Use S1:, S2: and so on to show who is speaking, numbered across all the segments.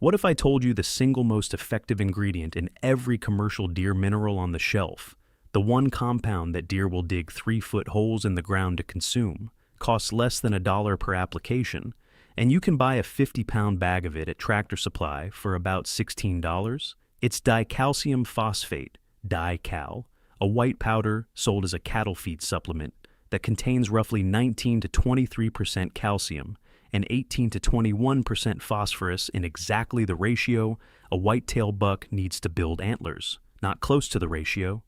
S1: What if I told you the single most effective ingredient in every commercial deer mineral on the shelf, the one compound that deer will dig 3-foot holes in the ground to consume, costs less than $1 per application, and you can buy a 50-pound bag of it at Tractor Supply for about $16? It's dicalcium phosphate, dical, a white powder sold as a cattle feed supplement that contains roughly 19 to 23% calcium and 18 to 21% phosphorus in exactly the ratio a white-tailed buck needs to build antlers, not close to the ratio.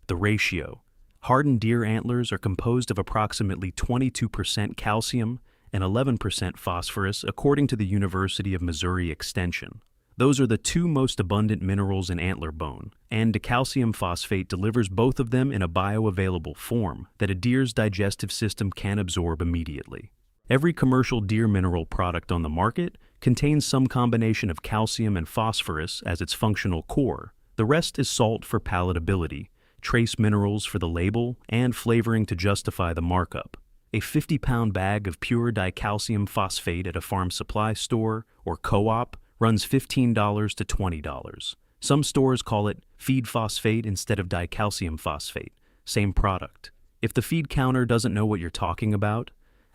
S1: The ratio. Hardened deer antlers are composed of approximately 22% calcium and 11% phosphorus, according to the University of Missouri Extension. Those are the two most abundant minerals in antler bone, and dicalcium phosphate delivers both of them in a bioavailable form that a deer's digestive system can absorb immediately. Every commercial deer mineral product on the market contains some combination of calcium and phosphorus as its functional core. The rest is salt for palatability, trace minerals for the label, and flavoring to justify the markup. A 50-pound bag of pure dicalcium phosphate at a farm supply store or co-op runs $15 to $20. Some stores call it feed phosphate instead of dicalcium phosphate. Same product. If the feed counter doesn't know what you're talking about,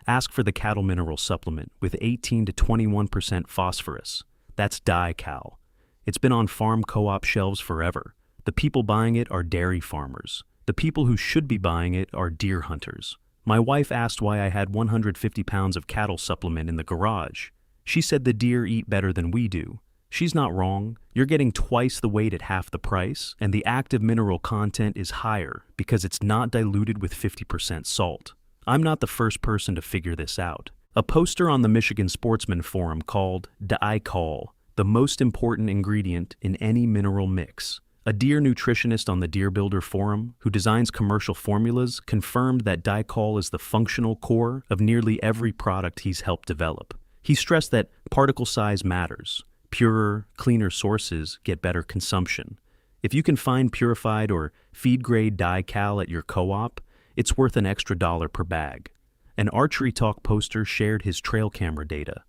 S1: ask for the cattle mineral supplement with 18 to 21% phosphorus. That's dical. It's been on farm co-op shelves forever. The people buying it are dairy farmers. The people who should be buying it are deer hunters. My wife asked why I had 150 pounds of cattle supplement in the garage. She said the deer eat better than we do. She's not wrong. You're getting twice the weight at half the price, and the active mineral content is higher because it's not diluted with 50% salt. I'm not the first person to figure this out. A poster on the Michigan Sportsman Forum called dical, the most important ingredient in any mineral mix. A deer nutritionist on the Deer Builder Forum, who designs commercial formulas, confirmed that dical is the functional core of nearly every product he's helped develop. He stressed that particle size matters. Purer, cleaner sources get better consumption. If you can find purified or feed-grade dical at your co-op, it's worth an extra $1 per bag. An Archery Talk poster shared his trail camera data.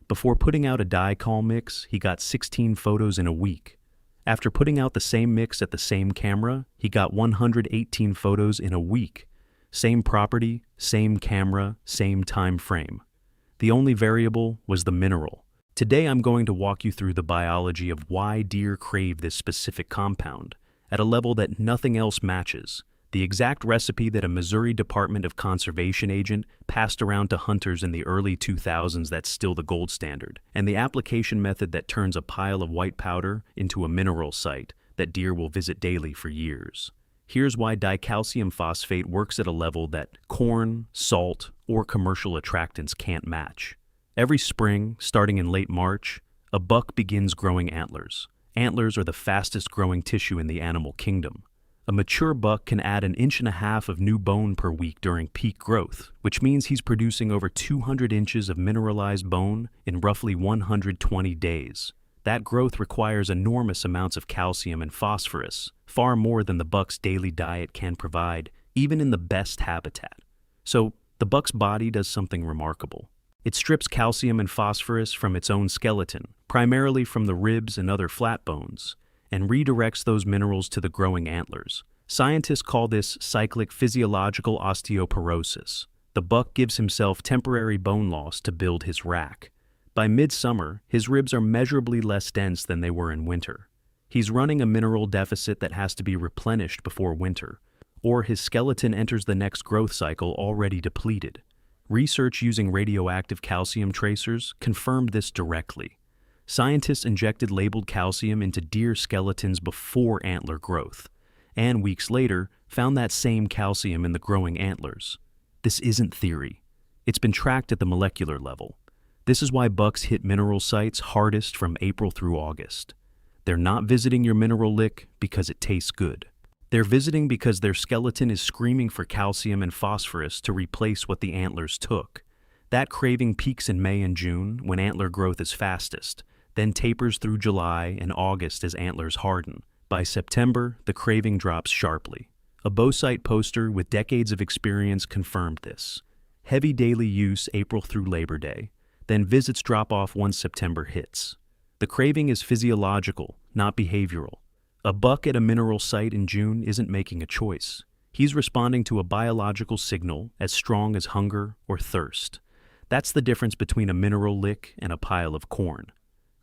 S1: Before putting out a dical mix, he got 16 photos in a week. After putting out the same mix at the same camera, he got 118 photos in a week. Same property, same camera, same time frame. The only variable was the mineral. Today I'm going to walk you through the biology of why deer crave this specific compound at a level that nothing else matches. The exact recipe that a Missouri Department of Conservation agent passed around to hunters in the early 2000s that's still the gold standard, and the application method that turns a pile of white powder into a mineral site that deer will visit daily for years. Here's why dicalcium phosphate works at a level that corn, salt, or commercial attractants can't match. Every spring, starting in late March, a buck begins growing antlers. Antlers are the fastest growing tissue in the animal kingdom. A mature buck can add 1.5 inches of new bone per week during peak growth, which means he's producing over 200 inches of mineralized bone in roughly 120 days. That growth requires enormous amounts of calcium and phosphorus, far more than the buck's daily diet can provide, even in the best habitat. So, the buck's body does something remarkable. It strips calcium and phosphorus from its own skeleton, primarily from the ribs and other flat bones, and redirects those minerals to the growing antlers. Scientists call this cyclic physiological osteoporosis. The buck gives himself temporary bone loss to build his rack. By midsummer, his ribs are measurably less dense than they were in winter. He's running a mineral deficit that has to be replenished before winter, or his skeleton enters the next growth cycle already depleted. Research using radioactive calcium tracers confirmed this directly. Scientists injected labeled calcium into deer skeletons before antler growth, and weeks later found that same calcium in the growing antlers. This isn't theory. It's been tracked at the molecular level. This is why bucks hit mineral sites hardest from April through August. They're not visiting your mineral lick because it tastes good. They're visiting because their skeleton is screaming for calcium and phosphorus to replace what the antlers took. That craving peaks in May and June when antler growth is fastest, then tapers through July and August as antlers harden. By September, the craving drops sharply. A Bowsite poster with decades of experience confirmed this. Heavy daily use April through Labor Day, then visits drop off once September hits. The craving is physiological, not behavioral. A buck at a mineral site in June isn't making a choice. He's responding to a biological signal as strong as hunger or thirst. That's the difference between a mineral lick and a pile of corn.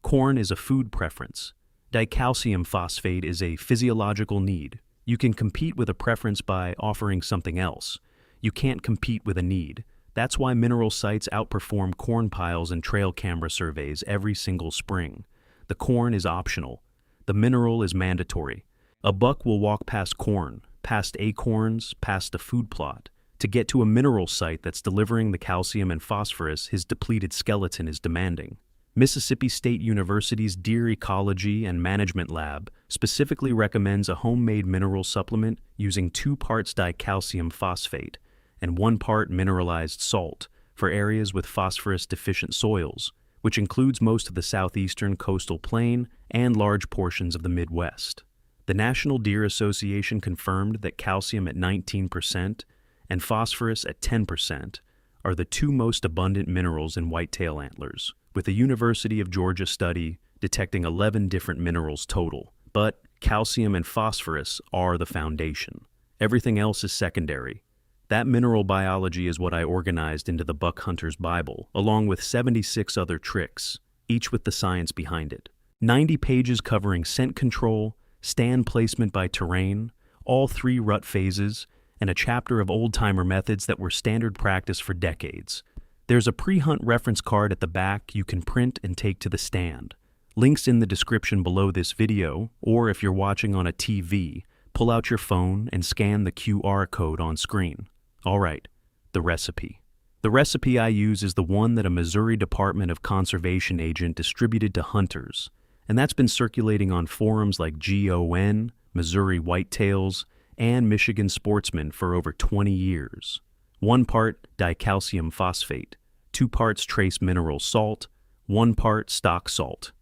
S1: Corn is a food preference. Dicalcium phosphate is a physiological need. You can compete with a preference by offering something else. You can't compete with a need. That's why mineral sites outperform corn piles in trail camera surveys every single spring. The corn is optional. The mineral is mandatory. A buck will walk past corn, past acorns, past a food plot, to get to a mineral site that's delivering the calcium and phosphorus his depleted skeleton is demanding. Mississippi State University's Deer Ecology and Management Lab specifically recommends a homemade mineral supplement using 2 parts dicalcium phosphate and 1 part mineralized salt for areas with phosphorus-deficient soils, which includes most of the southeastern coastal plain and large portions of the Midwest. The National Deer Association confirmed that calcium at 19% and phosphorus at 10% are the 2 most abundant minerals in whitetail antlers, with a University of Georgia study detecting 11 different minerals total. But calcium and phosphorus are the foundation. Everything else is secondary. That mineral biology is what I organized into the Buck Hunter's Bible, along with 76 other tricks, each with the science behind it. 90 pages covering scent control, stand placement by terrain, all 3 rut phases, and a chapter of old-timer methods that were standard practice for decades. There's a pre-hunt reference card at the back you can print and take to the stand. Links in the description below this video, or if you're watching on a TV, pull out your phone and scan the QR code on screen. All right, the recipe. The recipe I use is the one that a Missouri Department of Conservation agent distributed to hunters, and that's been circulating on forums like GON, Missouri Whitetails, and Michigan Sportsman for over 20 years. 1 part dicalcium phosphate, 2 parts trace mineral salt, 1 part stock salt.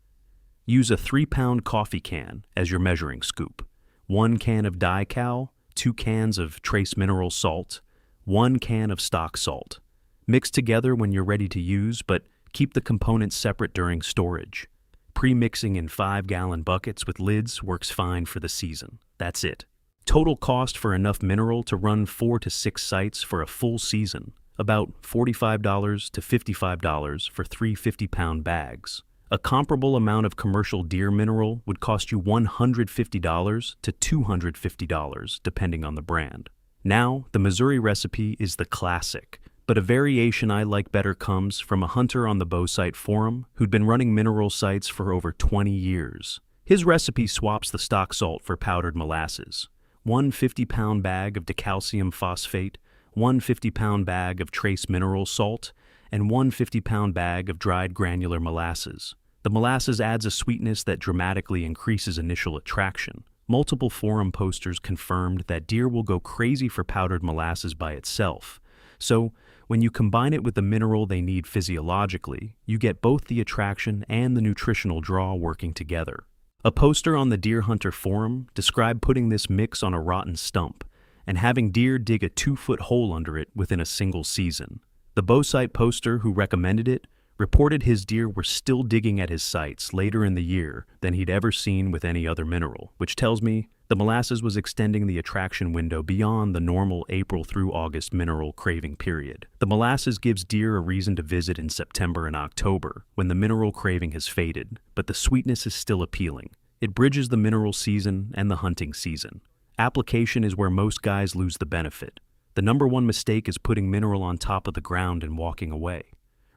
S1: Use a 3-pound coffee can as your measuring scoop. 1 can of dical, 2 cans of trace mineral salt, 1 can of stock salt. Mix together when you're ready to use, but keep the components separate during storage. Pre-mixing in 5-gallon buckets with lids works fine for the season. That's it. Total cost for enough mineral to run 4 to 6 sites for a full season, about $45 to $55 for 3 50-pound bags. A comparable amount of commercial deer mineral would cost you $150 to $250, depending on the brand. Now, the Missouri recipe is the classic, but a variation I like better comes from a hunter on the Bow Site Forum who'd been running mineral sites for over 20 years. His recipe swaps the stock salt for powdered molasses. 1 50-pound bag of dicalcium phosphate, 1 50-pound bag of trace mineral salt, and 1 50-pound bag of dried granular molasses. The molasses adds a sweetness that dramatically increases initial attraction. Multiple forum posters confirmed that deer will go crazy for powdered molasses by itself. So, when you combine it with the mineral they need physiologically, you get both the attraction and the nutritional draw working together. A poster on the Deer Hunter forum described putting this mix on a rotten stump and having deer dig a 2-foot hole under it within a single season. The Bow Site poster who recommended it reported his deer were still digging at his sites later in the year than he'd ever seen with any other mineral, which tells me the molasses was extending the attraction window beyond the normal April through August mineral craving period. The molasses gives deer a reason to visit in September and October, when the mineral craving has faded, but the sweetness is still appealing. It bridges the mineral season and the hunting season. Application is where most guys lose the benefit. The number 1 mistake is putting mineral on top of the ground and walking away.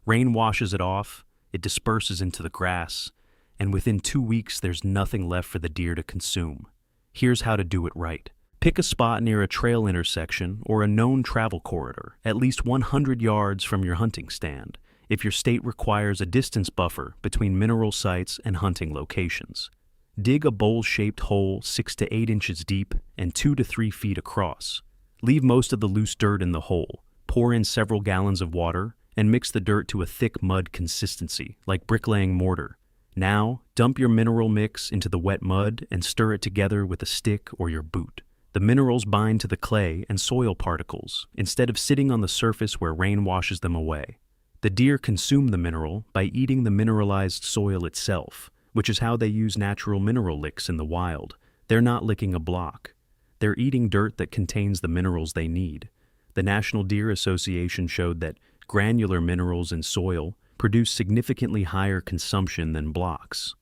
S1: Rain washes it off, it disperses into the grass, and within 2 weeks there's nothing left for the deer to consume. Here's how to do it right. Pick a spot near a trail intersection or a known travel corridor, at least 100 yards from your hunting stand, if your state requires a distance buffer between mineral sites and hunting locations. Dig a bowl-shaped hole 6 to 8 inches deep and 2 to 3 feet across. Leave most of the loose dirt in the hole. Pour in several gallons of water and mix the dirt to a thick mud consistency, like bricklaying mortar. Now, dump your mineral mix into the wet mud and stir it together with a stick or your boot. The minerals bind to the clay and soil particles instead of sitting on the surface where rain washes them away. The deer consume the mineral by eating the mineralized soil itself, which is how they use natural mineral licks in the wild. They're not licking a block. They're eating dirt that contains the minerals they need. The National Deer Association showed that granular minerals in soil produce significantly higher consumption than blocks.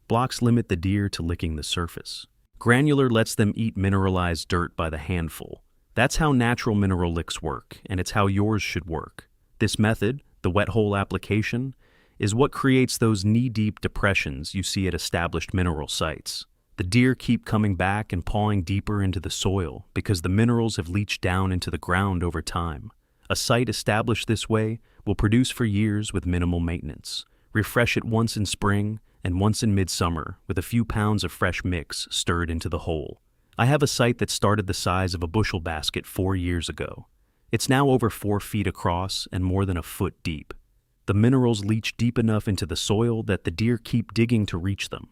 S1: Blocks limit the deer to licking the surface. Granular lets them eat mineralized dirt by the handful. That's how natural mineral licks work, and it's how yours should work. This method, the wet hole application, is what creates those knee-deep depressions you see at established mineral sites. The deer keep coming back and pawing deeper into the soil because the minerals have leached down into the ground over time. A site established this way will produce for years with minimal maintenance. Refresh it once in spring and once in midsummer with a few pounds of fresh mix stirred into the hole. I have a site that started the size of a bushel basket 4 years ago. It's now over 4 feet across and more than a foot deep. The minerals leach deep enough into the soil that the deer keep digging to reach them.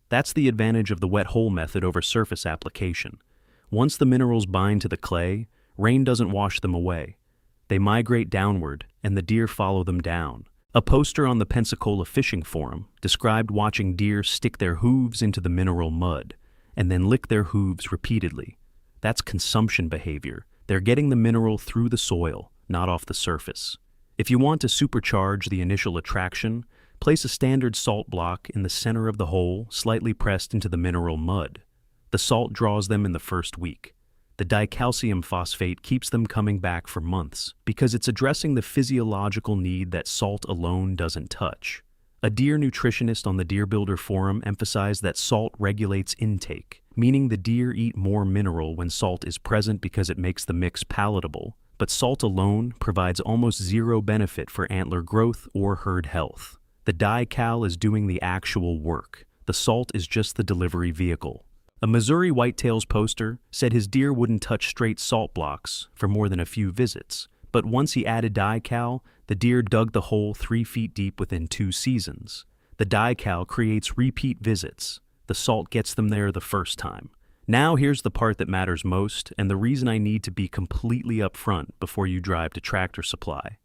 S1: That's the advantage of the wet hole method over surface application. Once the minerals bind to the clay, rain doesn't wash them away. They migrate downward, and the deer follow them down. A poster on the Pensacola Fishing Forum described watching deer stick their hooves into the mineral mud and then lick their hooves repeatedly. That's consumption behavior. They're getting the mineral through the soil, not off the surface. If you want to supercharge the initial attraction, place a standard salt block in the center of the hole, slightly pressed into the mineral mud. The salt draws them in the first week. The dicalcium phosphate keeps them coming back for months because it's addressing the physiological need that salt alone doesn't touch. A deer nutritionist on the Deer Builder Forum emphasized that salt regulates intake, meaning the deer eat more mineral when salt is present because it makes the mix palatable, but salt alone provides almost zero benefit for antler growth or herd health. The dical is doing the actual work. The salt is just the delivery vehicle. A Missouri whitetails poster said his deer wouldn't touch straight salt blocks for more than a few visits, but once he added dical, the deer dug the hole 3 feet deep within 2 seasons. The dical creates repeat visits. The salt gets them there the first time. Now here's the part that matters most, and the reason I need to be completely upfront before you drive to Tractor Supply.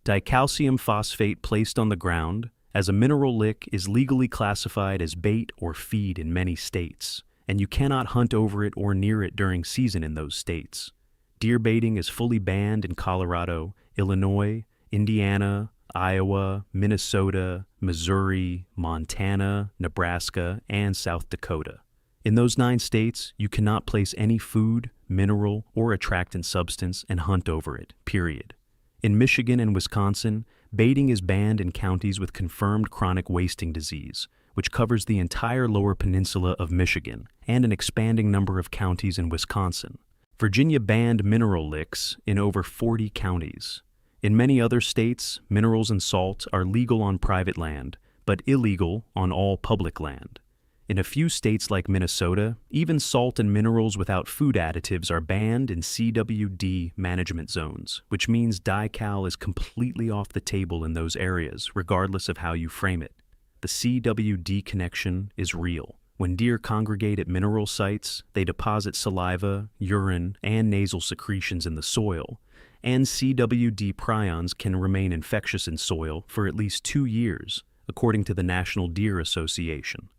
S1: Dicalcium phosphate placed on the ground as a mineral lick is legally classified as bait or feed in many states, and you cannot hunt over it or near it during season in those states. Deer baiting is fully banned in Colorado, Illinois, Indiana, Iowa, Minnesota, Missouri, Montana, Nebraska, and South Dakota. In those 9 states, you cannot place any food, mineral, or attractant substance and hunt over it, period. In Michigan and Wisconsin, baiting is banned in counties with confirmed chronic wasting disease, which covers the entire lower peninsula of Michigan and an expanding number of counties in Wisconsin. Virginia banned mineral licks in over 40 counties. In many other states, minerals and salt are legal on private land, but illegal on all public land. In a few states like Minnesota, even salt and minerals without food additives are banned in CWD management zones, which means dical is completely off the table in those areas, regardless of how you frame it. The CWD connection is real. When deer congregate at mineral sites, they deposit saliva, urine, and nasal secretions in the soil, and CWD prions can remain infectious in soil for at least 2 years, according to the National Deer Association.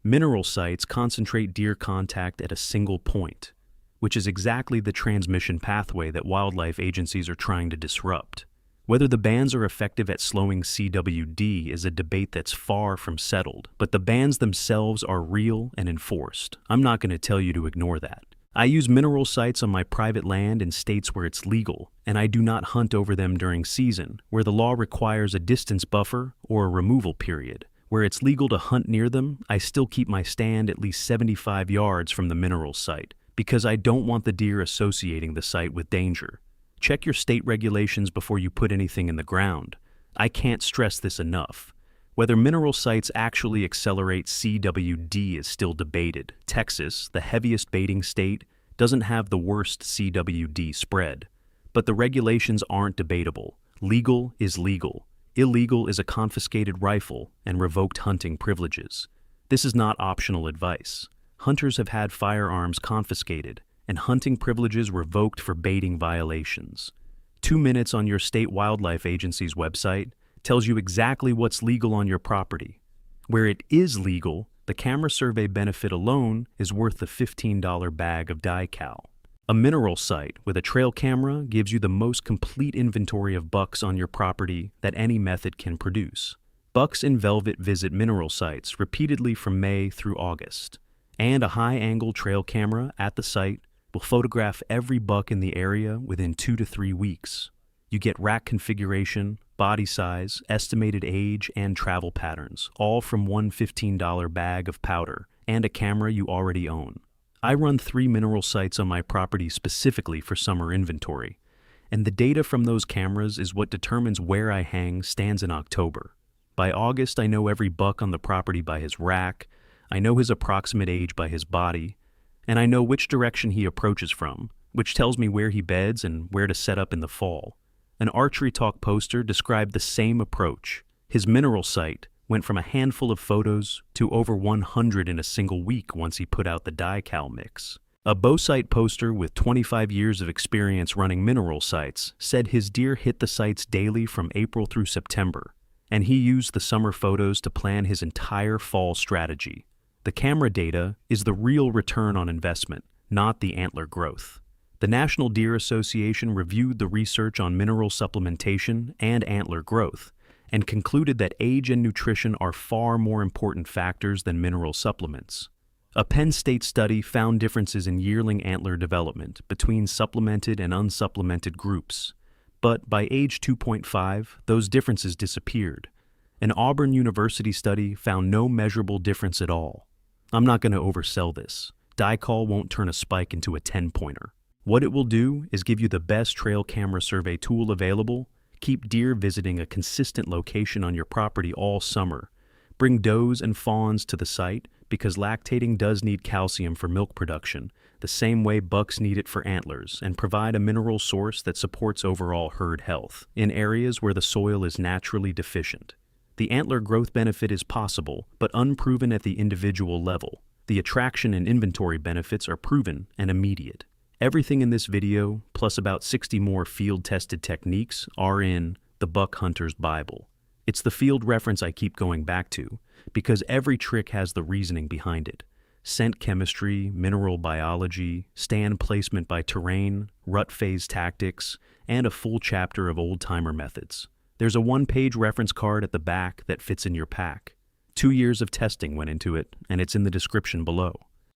S1: Mineral sites concentrate deer contact at a single point, which is exactly the transmission pathway that wildlife agencies are trying to disrupt. Whether the bans are effective at slowing CWD is a debate that's far from settled, but the bans themselves are real and enforced. I'm not going to tell you to ignore that. I use mineral sites on my private land in states where it's legal, and I do not hunt over them during season, where the law requires a distance buffer or a removal period. Where it's legal to hunt near them, I still keep my stand at least 75 yards from the mineral site, because I don't want the deer associating the site with danger. Check your state regulations before you put anything in the ground. I can't stress this enough. Whether mineral sites actually accelerate CWD is still debated. Texas, the heaviest baiting state, doesn't have the worst CWD spread. But the regulations aren't debatable. Legal is legal. Illegal is a confiscated rifle and revoked hunting privileges. This is not optional advice. Hunters have had firearms confiscated and hunting privileges revoked for baiting violations. 2 minutes on your state wildlife agency's website tells you exactly what's legal on your property. Where it is legal, the camera survey benefit alone is worth the $15 bag of dical. A mineral site with a trail camera gives you the most complete inventory of bucks on your property that any method can produce. Bucks in velvet visit mineral sites repeatedly from May through August, and a high-angle trail camera at the site will photograph every buck in the area within 2 to 3 weeks. You get rack configuration, body size, estimated age, and travel patterns, all from one $15 bag of powder and a camera you already own. I run 3 mineral sites on my property specifically for summer inventory, and the data from those cameras is what determines where I hang stands in October. By August, I know every buck on the property by his rack, I know his approximate age by his body, and I know which direction he approaches from, which tells me where he beds and where to set up in the fall. An Archery Talk poster described the same approach. His mineral site went from a handful of photos to over 100 in a single week once he put out the dical mix. A bow site poster with 25 years of experience running mineral sites said his deer hit the sites daily from April through September, and he used the summer photos to plan his entire fall strategy. The camera data is the real return on investment, not the antler growth. The National Deer Association reviewed the research on mineral supplementation and antler growth and concluded that age and nutrition are far more important factors than mineral supplements. A Penn State study found differences in yearling antler development between supplemented and unsupplemented groups, but by age 2.5, those differences disappeared. An Auburn University study found no measurable difference at all. I'm not going to oversell this. Dical won't turn a spike into a 10-pointer. What it will do is give you the best trail camera survey tool available, keep deer visiting a consistent location on your property all summer, bring does and fawns to the site because lactating does need calcium for milk production, the same way bucks need it for antlers, and provide a mineral source that supports overall herd health in areas where the soil is naturally deficient. The antler growth benefit is possible, but unproven at the individual level. The attraction and inventory benefits are proven and immediate. Everything in this video, plus about 60 more field-tested techniques, are in the Buck Hunter's Bible. It's the field reference I keep going back to, because every trick has the reasoning behind it. Scent chemistry, mineral biology, stand placement by terrain, rut phase tactics, and a full chapter of old-timer methods. There's a 1-page reference card at the back that fits in your pack. 2 years of testing went into it, and it's in the description below.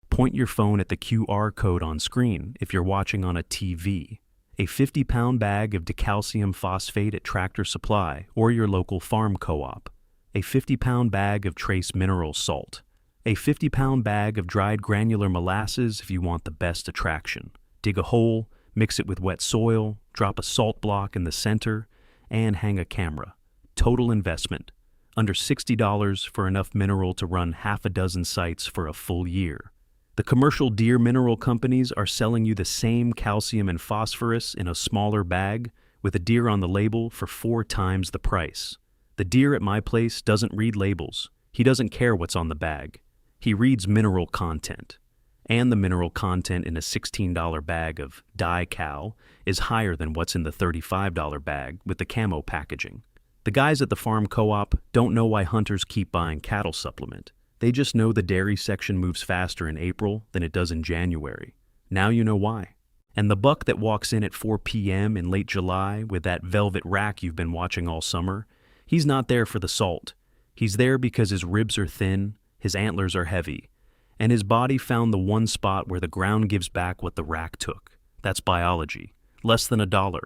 S1: Point your phone at the QR code on screen if you're watching on a TV. A 50-pound bag of dicalcium phosphate at Tractor Supply or your local farm co-op. A 50-pound bag of trace mineral salt. A 50-pound bag of dried granular molasses if you want the best attraction. Dig a hole, mix it with wet soil, drop a salt block in the center, and hang a camera. Total investment. Under $60 for enough mineral to run half a dozen sites for a full year. The commercial deer mineral companies are selling you the same calcium and phosphorus in a smaller bag with a deer on the label for 4 times the price. The deer at my place doesn't read labels. He doesn't care what's on the bag. He reads mineral content. And the mineral content in a $16 bag of dical is higher than what's in the $35 bag with the camo packaging. The guys at the farm co-op don't know why hunters keep buying cattle supplement. They just know the dairy section moves faster in April than it does in January. Now you know why. And the buck that walks in at 4 p.m. in late July with that velvet rack you've been watching all summer, he's not there for the salt. He's there because his ribs are thin, his antlers are heavy, and his body found the one spot where the ground gives back what the rack took. That's biology. Less than $1.